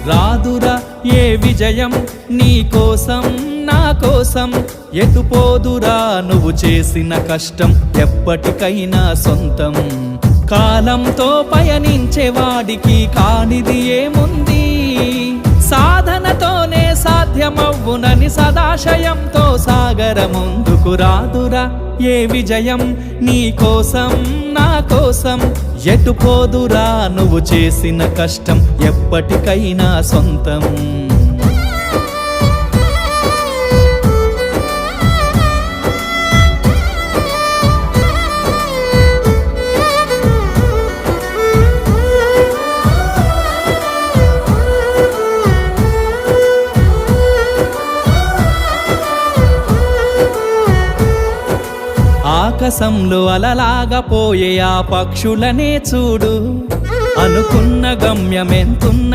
రాదురా ఏ విజయం నీ కోసం నా కోసం, ఎటుపోదురా నువ్వు చేసిన కష్టం ఎప్పటికైనా సొంతం. కాలంతో పయనించేవాడికి కానిది ఏముంది, సాధనతోనే సాధ్యమవ్వునని సదాశయంతో సాగర ముందుకు. రాదురా ఏ విజయం నీ కోసం నా కోసం, ఎటుపోదురా నువ్వు చేసిన కష్టం ఎప్పటికైనా సొంతం. ఆకాశంలో అలలాగా పోయే ఆ పక్షులనే చూడు, అనుకున్న గమ్యమెంతున్న